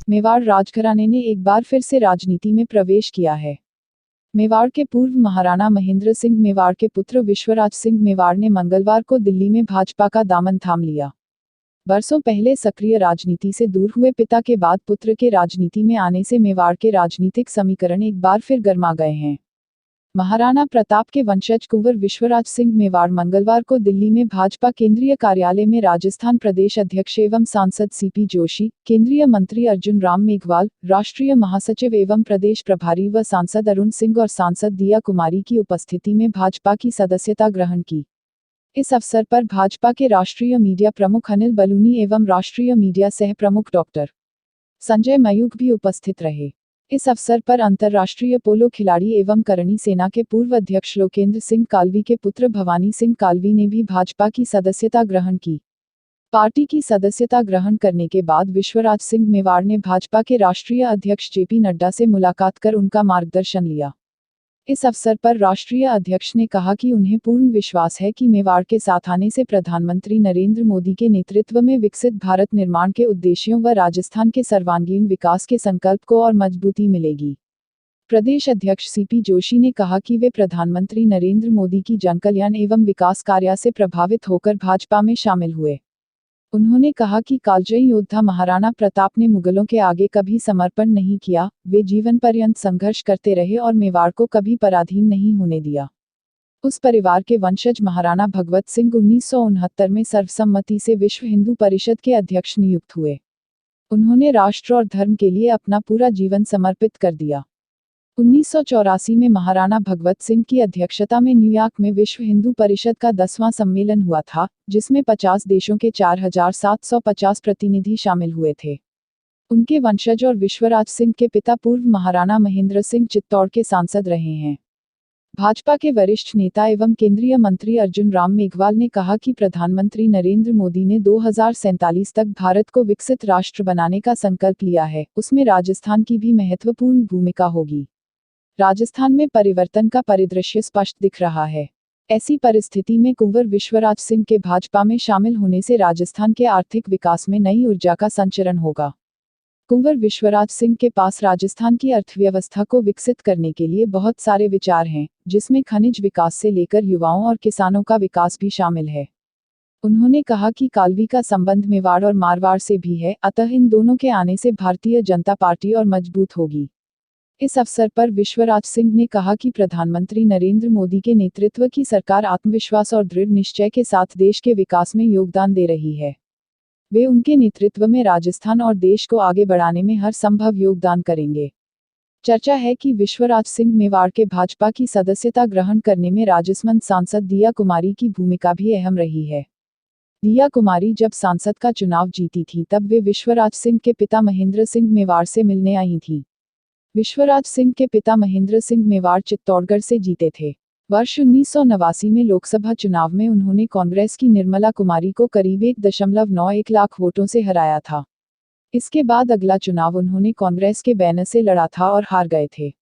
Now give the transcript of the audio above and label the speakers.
Speaker 1: मेवाड़ राजघराने ने एक बार फिर से राजनीति में प्रवेश किया है। मेवाड़ के पूर्व महाराणा महेंद्र सिंह मेवाड़ के पुत्र विश्वराज सिंह मेवाड़ ने मंगलवार को दिल्ली में भाजपा का दामन थाम लिया। बरसों पहले सक्रिय राजनीति से दूर हुए पिता के बाद पुत्र के राजनीति में आने से मेवाड़ के राजनीतिक समीकरण एक बार फिर गर्मा गए हैं। महाराणा प्रताप के वंशज कुंवर विश्वराज सिंह मेवाड़ मंगलवार को दिल्ली में भाजपा केंद्रीय कार्यालय में राजस्थान प्रदेश अध्यक्ष एवं सांसद सीपी जोशी, केंद्रीय मंत्री अर्जुन राम मेघवाल, राष्ट्रीय महासचिव एवं प्रदेश प्रभारी व सांसद अरुण सिंह और सांसद दिया कुमारी की उपस्थिति में भाजपा की सदस्यता ग्रहण की। इस अवसर पर भाजपा के राष्ट्रीय मीडिया प्रमुख अनिल बलूनी एवं राष्ट्रीय मीडिया सह प्रमुख डॉक्टर संजय मयूख भी उपस्थित रहे। इस अवसर पर अंतर्राष्ट्रीय पोलो खिलाड़ी एवं करणी सेना के पूर्व अध्यक्ष लोकेंद्र सिंह कालवी के पुत्र भवानी सिंह कालवी ने भी भाजपा की सदस्यता ग्रहण की। पार्टी की सदस्यता ग्रहण करने के बाद विश्वराज सिंह मेवाड़ ने भाजपा के राष्ट्रीय अध्यक्ष जेपी नड्डा से मुलाकात कर उनका मार्गदर्शन लिया। इस अवसर पर राष्ट्रीय अध्यक्ष ने कहा कि उन्हें पूर्ण विश्वास है कि मेवाड़ के साथ आने से प्रधानमंत्री नरेंद्र मोदी के नेतृत्व में विकसित भारत निर्माण के उद्देश्यों व राजस्थान के सर्वांगीण विकास के संकल्प को और मजबूती मिलेगी। प्रदेश अध्यक्ष सीपी जोशी ने कहा कि वे प्रधानमंत्री नरेंद्र मोदी की जनकल्याण एवं विकास कार्य से प्रभावित होकर भाजपा में शामिल हुए। उन्होंने कहा कि कालजयी योद्धा महाराणा प्रताप ने मुगलों के आगे कभी समर्पण नहीं किया, वे जीवन पर्यंत संघर्ष करते रहे और मेवाड़ को कभी पराधीन नहीं होने दिया। उस परिवार के वंशज महाराणा भगवत सिंह 1969 में सर्वसम्मति से विश्व हिंदू परिषद के अध्यक्ष नियुक्त हुए। उन्होंने राष्ट्र और धर्म के लिए अपना पूरा जीवन समर्पित कर दिया। 1984 में महाराणा भगवत सिंह की अध्यक्षता में न्यूयॉर्क में विश्व हिंदू परिषद का 10वां सम्मेलन हुआ था, जिसमें 50 देशों के 4750 प्रतिनिधि शामिल हुए थे। उनके वंशज और विश्वराज सिंह के पिता पूर्व महाराणा महेंद्र सिंह चित्तौड़ के सांसद रहे हैं। भाजपा के वरिष्ठ नेता एवं केंद्रीय मंत्री अर्जुन राम मेघवाल ने कहा कि प्रधानमंत्री नरेंद्र मोदी ने 2047 तक भारत को विकसित राष्ट्र बनाने का संकल्प लिया है, उसमें राजस्थान की भी महत्वपूर्ण भूमिका होगी। राजस्थान में परिवर्तन का परिदृश्य स्पष्ट दिख रहा है। ऐसी परिस्थिति में कुंवर विश्वराज सिंह के भाजपा में शामिल होने से राजस्थान के आर्थिक विकास में नई ऊर्जा का संचरण होगा। कुंवर विश्वराज सिंह के पास राजस्थान की अर्थव्यवस्था को विकसित करने के लिए बहुत सारे विचार हैं, जिसमें खनिज विकास से लेकर युवाओं और किसानों का विकास भी शामिल है। उन्होंने कहा कि कालवी का संबंध मेवाड़ और मारवाड़ से भी है, अतः इन दोनों के आने से भारतीय जनता पार्टी और मजबूत होगी। इस अवसर पर विश्वराज सिंह ने कहा कि प्रधानमंत्री नरेंद्र मोदी के नेतृत्व की सरकार आत्मविश्वास और दृढ़ निश्चय के साथ देश के विकास में योगदान दे रही है। वे उनके नेतृत्व में राजस्थान और देश को आगे बढ़ाने में हर संभव योगदान करेंगे। चर्चा है कि विश्वराज सिंह मेवाड़ के भाजपा की सदस्यता ग्रहण करने में राजसमंद सांसद दिया कुमारी की भूमिका भी अहम रही है। दिया कुमारी जब सांसद का चुनाव जीती थी तब वे विश्वराज सिंह के पिता महेंद्र सिंह मेवाड़ से मिलने आई थीं। विश्वराज सिंह के पिता महेंद्र सिंह मेवाड़ चित्तौड़गढ़ से जीते थे। वर्ष 1989 में लोकसभा चुनाव में उन्होंने कांग्रेस की निर्मला कुमारी को करीब 1.91 लाख वोटों से हराया था। इसके बाद अगला चुनाव उन्होंने कांग्रेस के बैनर से लड़ा था और हार गए थे।